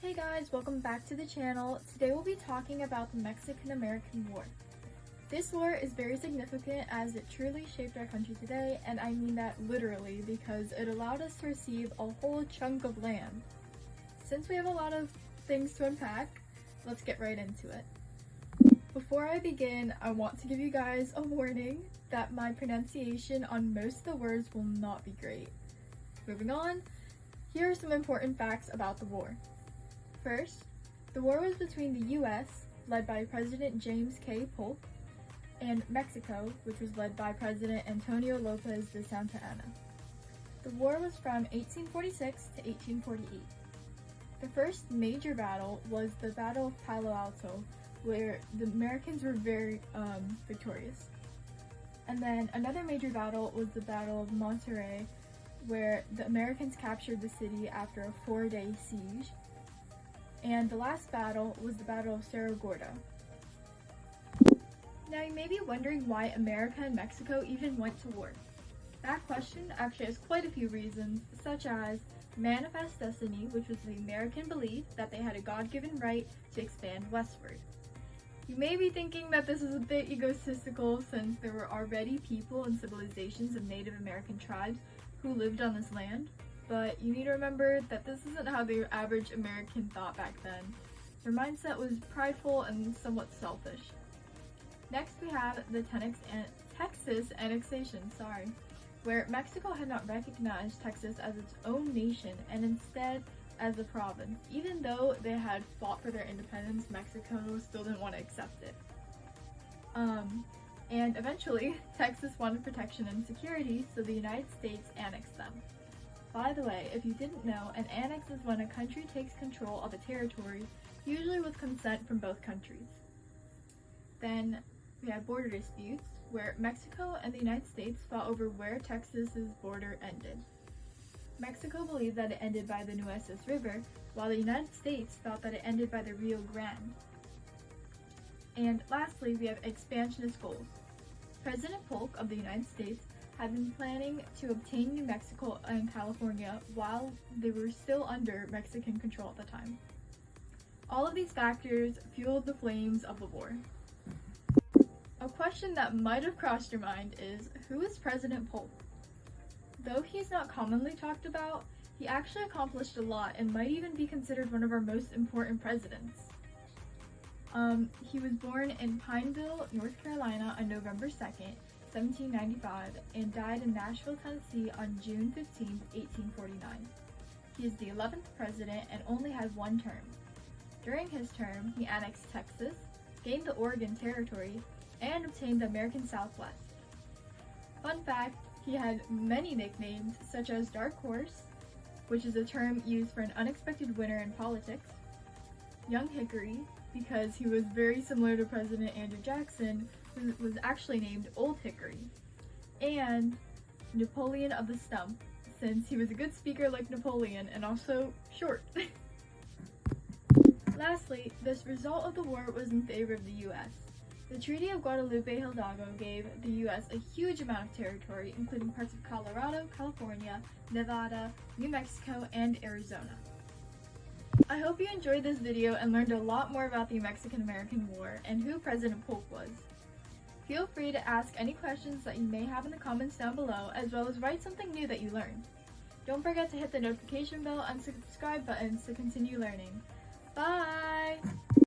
Hey guys, welcome back to the channel. Today we'll be talking about the Mexican-American War. This war is very significant as it truly shaped our country today, and I mean that literally because it allowed us to receive a whole chunk of land. Since we have a lot of things to unpack, let's get right into it. Before I begin, I want to give you guys a warning that my pronunciation on most of the words will not be great. Moving on, here are some important facts about the war. First, the war was between the U.S., led by President James K. Polk, and Mexico, which was led by President Antonio Lopez de Santa Anna. The war was from 1846 to 1848. The first major battle was the Battle of Palo Alto, where the Americans were very victorious. And then another major battle was the Battle of Monterrey, where the Americans captured the city after a 4-day siege. And the last battle was the Battle of Cerro Gordo. Now you may be wondering why America and Mexico even went to war. That question actually has quite a few reasons, such as manifest destiny, which was the American belief that they had a God-given right to expand westward. You may be thinking that this is a bit egotistical since there were already people and civilizations of Native American tribes who lived on this land. But you need to remember that this isn't how the average American thought back then. Their mindset was prideful and somewhat selfish. Next we have the Texas annexation, where Mexico had not recognized Texas as its own nation and instead as a province. Even though they had fought for their independence, Mexico still didn't want to accept it. And eventually, Texas wanted protection and security, so the United States annexed them. By the way, if you didn't know, an annex is when a country takes control of a territory, usually with consent from both countries. Then we had border disputes, where Mexico and the United States fought over where Texas's border ended. Mexico believed that it ended by the Nueces River, while the United States thought that it ended by the Rio Grande. And lastly, we have expansionist goals. President Polk of the United States had been planning to obtain New Mexico and California while they were still under Mexican control at the time. All of these factors fueled the flames of the war. A question that might have crossed your mind is, who is President Polk? Though he's not commonly talked about, he actually accomplished a lot and might even be considered one of our most important presidents. He was born in Pineville, North Carolina on November 2nd, 1795, and died in Nashville, Tennessee on June 15, 1849. He is the 11th president and only had one term. During his term, he annexed Texas, gained the Oregon Territory, and obtained the American Southwest. Fun fact, he had many nicknames such as Dark Horse, which is a term used for an unexpected winner in politics, Young Hickory, because he was very similar to President Andrew Jackson, who was actually named Old Hickory, and Napoleon of the Stump, since he was a good speaker like Napoleon and also short. Lastly, this result of the war was in favor of the U.S. The Treaty of Guadalupe Hidalgo gave the U.S. a huge amount of territory, including parts of Colorado, California, Nevada, New Mexico, and Arizona. I hope you enjoyed this video and learned a lot more about the Mexican-American War and who President Polk was. Feel free to ask any questions that you may have in the comments down below, as well as write something new that you learned. Don't forget to hit the notification bell and subscribe buttons to continue learning. Bye!